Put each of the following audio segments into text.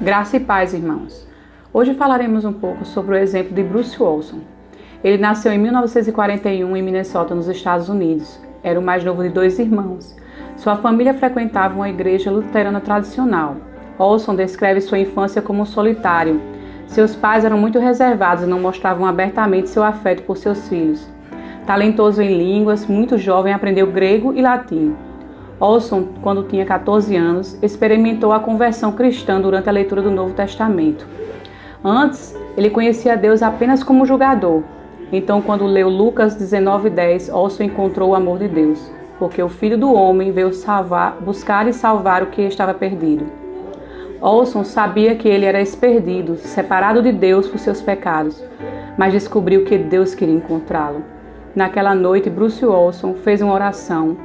Graça e paz, irmãos. Hoje falaremos um pouco sobre o exemplo de Bruce Olson. Ele nasceu em 1941 em Minnesota, nos Estados Unidos. Era o mais novo de 2 irmãos. Sua família frequentava uma igreja luterana tradicional. Olson descreve sua infância como solitário. Seus pais eram muito reservados e não mostravam abertamente seu afeto por seus filhos. Talentoso em línguas, muito jovem aprendeu grego e latim. Olson, quando tinha 14 anos, experimentou a conversão cristã durante a leitura do Novo Testamento. Antes, ele conhecia Deus apenas como julgador. Então, quando leu Lucas 19:10, Olson encontrou o amor de Deus, porque o Filho do Homem veio buscar e salvar o que estava perdido. Olson sabia que ele era experdido, separado de Deus por seus pecados, mas descobriu que Deus queria encontrá-lo. Naquela noite, Bruce Olson fez uma oração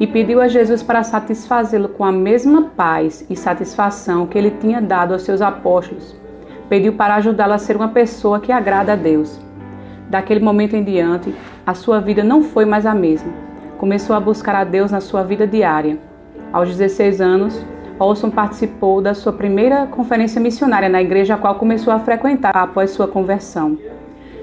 e pediu a Jesus para satisfazê-lo com a mesma paz e satisfação que ele tinha dado aos seus apóstolos. Pediu para ajudá-lo a ser uma pessoa que agrada a Deus. Daquele momento em diante, a sua vida não foi mais a mesma. Começou a buscar a Deus na sua vida diária. Aos 16 anos, Olson participou da sua primeira conferência missionária na igreja a qual começou a frequentar após sua conversão.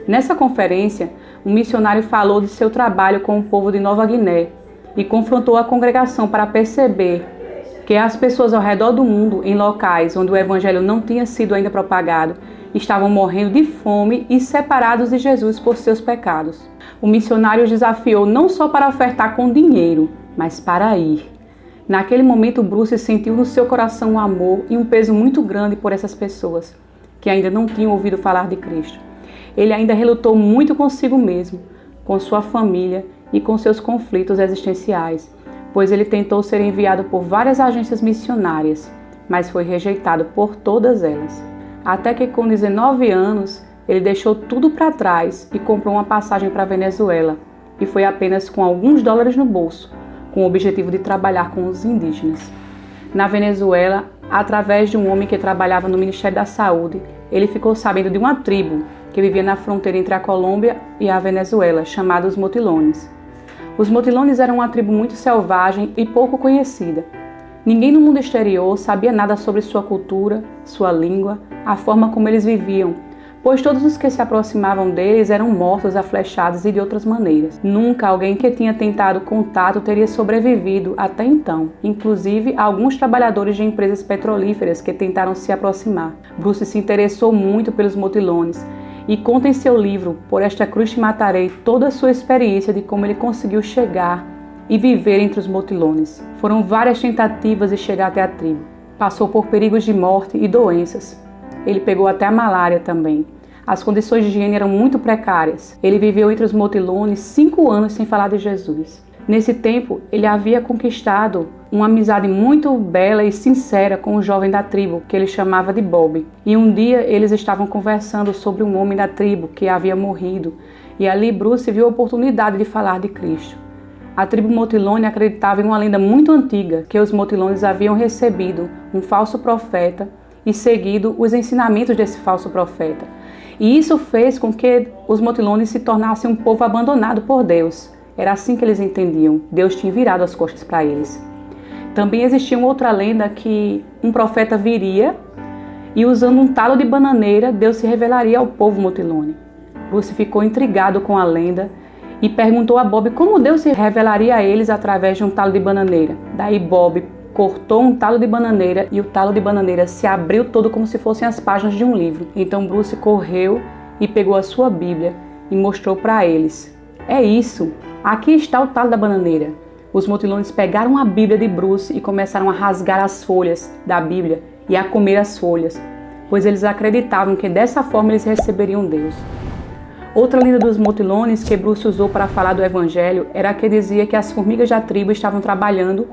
Nessa conferência, um missionário falou de seu trabalho com o povo de Nova Guiné e confrontou a congregação para perceber que as pessoas ao redor do mundo, em locais onde o evangelho não tinha sido ainda propagado, estavam morrendo de fome e separados de Jesus por seus pecados. O missionário os desafiou não só para ofertar com dinheiro, mas para ir. Naquele momento, Bruce sentiu no seu coração um amor e um peso muito grande por essas pessoas que ainda não tinham ouvido falar de Cristo. Ele ainda relutou muito consigo mesmo, com sua família e com seus conflitos existenciais, pois ele tentou ser enviado por várias agências missionárias, mas foi rejeitado por todas elas. Até que com 19 anos, ele deixou tudo para trás e comprou uma passagem para a Venezuela, e foi apenas com alguns dólares no bolso, com o objetivo de trabalhar com os indígenas. Na Venezuela, através de um homem que trabalhava no Ministério da Saúde, ele ficou sabendo de uma tribo que vivia na fronteira entre a Colômbia e a Venezuela, chamada os Motilones. Os Motilones eram uma tribo muito selvagem e pouco conhecida. Ninguém no mundo exterior sabia nada sobre sua cultura, sua língua, a forma como eles viviam, pois todos os que se aproximavam deles eram mortos a flechadas e de outras maneiras. Nunca alguém que tinha tentado contato teria sobrevivido até então, inclusive alguns trabalhadores de empresas petrolíferas que tentaram se aproximar. Bruce se interessou muito pelos Motilones e conta em seu livro, Por Esta Cruz Te Matarei, toda a sua experiência de como ele conseguiu chegar e viver entre os Motilones. Foram várias tentativas de chegar até a tribo. Passou por perigos de morte e doenças. Ele pegou até a malária também. As condições de higiene eram muito precárias. Ele viveu entre os Motilones 5 anos sem falar de Jesus. Nesse tempo, ele havia conquistado uma amizade muito bela e sincera com um jovem da tribo, que ele chamava de Bob. E um dia eles estavam conversando sobre um homem da tribo que havia morrido, e ali Bruce viu a oportunidade de falar de Cristo. A tribo Motilone acreditava em uma lenda muito antiga, que os Motilones haviam recebido um falso profeta e seguido os ensinamentos desse falso profeta. E isso fez com que os Motilones se tornassem um povo abandonado por Deus. Era assim que eles entendiam. Deus tinha virado as costas para eles. Também existia uma outra lenda que um profeta viria e, usando um talo de bananeira, Deus se revelaria ao povo Motilone. Bruce ficou intrigado com a lenda e perguntou a Bob como Deus se revelaria a eles através de um talo de bananeira. Daí Bob cortou um talo de bananeira e o talo de bananeira se abriu todo como se fossem as páginas de um livro. Então Bruce correu e pegou a sua Bíblia e mostrou para eles. É isso! Aqui está o talo da bananeira. Os Motilones pegaram a Bíblia de Bruce e começaram a rasgar as folhas da Bíblia e a comer as folhas, pois eles acreditavam que dessa forma eles receberiam Deus. Outra lenda dos motilones que Bruce usou para falar do evangelho era a que dizia que as formigas da tribo estavam trabalhando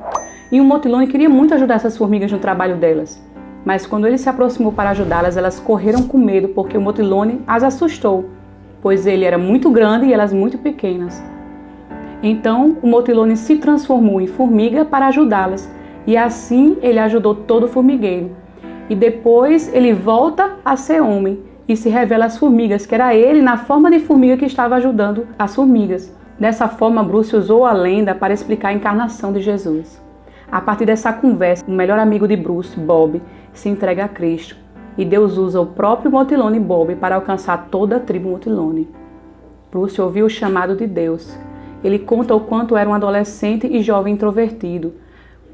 e um motilone queria muito ajudar essas formigas no trabalho delas. Mas quando ele se aproximou para ajudá-las, elas correram com medo porque o motilone as assustou, pois ele era muito grande e elas muito pequenas. Então o motilone se transformou em formiga para ajudá-las e assim ele ajudou todo o formigueiro. E depois ele volta a ser homem e se revela às formigas que era ele na forma de formiga que estava ajudando as formigas. Dessa forma, Bruce usou a lenda para explicar a encarnação de Jesus. A partir dessa conversa, o melhor amigo de Bruce, Bob, se entrega a Cristo e Deus usa o próprio motilone Bob para alcançar toda a tribo motilone. Bruce ouviu o chamado de Deus. Ele conta o quanto era um adolescente e jovem introvertido.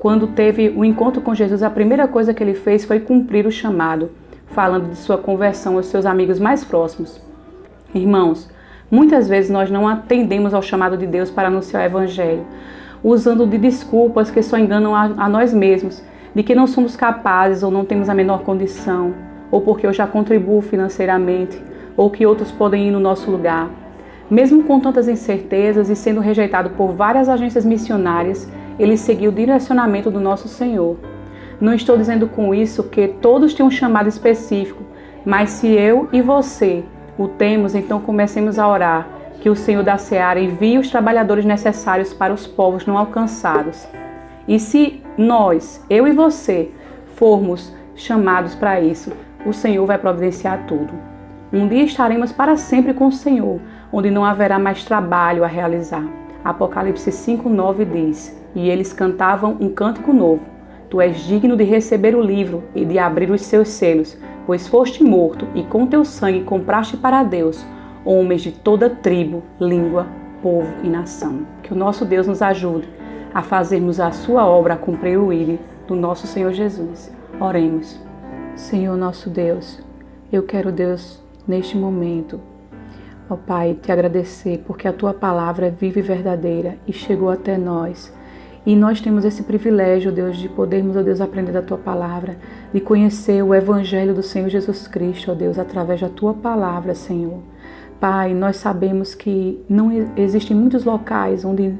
Quando teve o encontro com Jesus, a primeira coisa que ele fez foi cumprir o chamado, falando de sua conversão aos seus amigos mais próximos. Irmãos, muitas vezes nós não atendemos ao chamado de Deus para anunciar o evangelho, usando de desculpas que só enganam a nós mesmos, de que não somos capazes ou não temos a menor condição, ou porque eu já contribuo financeiramente, ou que outros podem ir no nosso lugar. Mesmo com tantas incertezas e sendo rejeitado por várias agências missionárias, ele seguiu o direcionamento do nosso Senhor. Não estou dizendo com isso que todos têm um chamado específico, mas se eu e você o temos, então comecemos a orar que o Senhor da Seara envie os trabalhadores necessários para os povos não alcançados. E se nós, eu e você, formos chamados para isso, o Senhor vai providenciar tudo. Um dia estaremos para sempre com o Senhor, onde não haverá mais trabalho a realizar. Apocalipse 5:9 diz: E eles cantavam um cântico novo. Tu és digno de receber o livro e de abrir os seus selos, pois foste morto e com teu sangue compraste para Deus homens de toda tribo, língua, povo e nação. Que o nosso Deus nos ajude a fazermos a sua obra, a cumprir o ídolo do nosso Senhor Jesus. Oremos. Senhor nosso Deus, eu quero, Deus, neste momento, ó Pai, te agradecer porque a tua palavra é viva e verdadeira e chegou até nós. E nós temos esse privilégio, Deus, de podermos, ó Deus, aprender da tua palavra, de conhecer o evangelho do Senhor Jesus Cristo, ó Deus, através da tua palavra, Senhor. Pai, nós sabemos que não existem muitos locais onde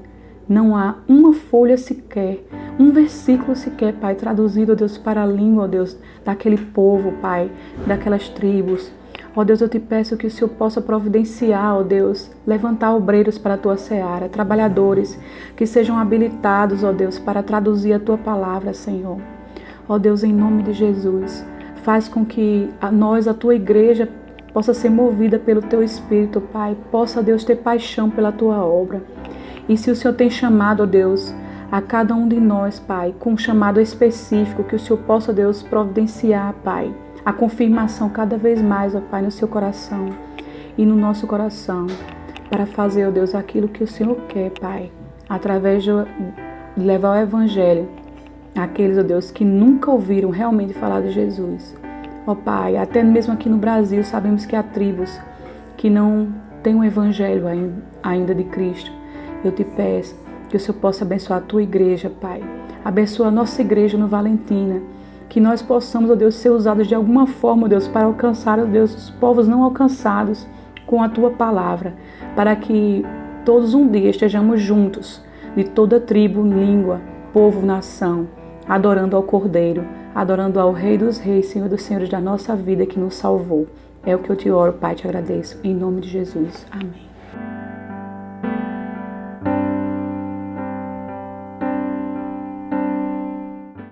não há uma folha sequer, um versículo sequer, Pai, traduzido, ó Deus, para a língua, ó Deus, daquele povo, Pai, daquelas tribos. Ó Deus, eu te peço que o Senhor possa providenciar, ó Deus, levantar obreiros para a tua seara, trabalhadores que sejam habilitados, ó Deus, para traduzir a tua palavra, Senhor. Ó Deus, em nome de Jesus, faz com que a tua igreja, possa ser movida pelo teu Espírito, Pai. Possa, Deus, ter paixão pela tua obra. E se o Senhor tem chamado, ó Deus, a cada um de nós, Pai, com um chamado específico, que o Senhor possa, Deus, providenciar, Pai, a confirmação cada vez mais, ó Pai, no seu coração e no nosso coração, para fazer, ó Deus, aquilo que o Senhor quer, Pai, através de levar o Evangelho àqueles, ó Deus, que nunca ouviram realmente falar de Jesus. Ó Pai, até mesmo aqui no Brasil, sabemos que há tribos que não têm um Evangelho ainda de Cristo. Eu te peço que o Senhor possa abençoar a tua igreja, Pai. Abençoa a nossa igreja no Valentina. Que nós possamos, ó Deus, ser usados de alguma forma, ó Deus, para alcançar, ó Deus, os povos não alcançados com a tua palavra, para que todos um dia estejamos juntos, de toda tribo, língua, povo, nação, adorando ao Cordeiro, adorando ao Rei dos Reis, Senhor dos Senhores da nossa vida que nos salvou. É o que eu te oro, Pai, te agradeço. Em nome de Jesus. Amém.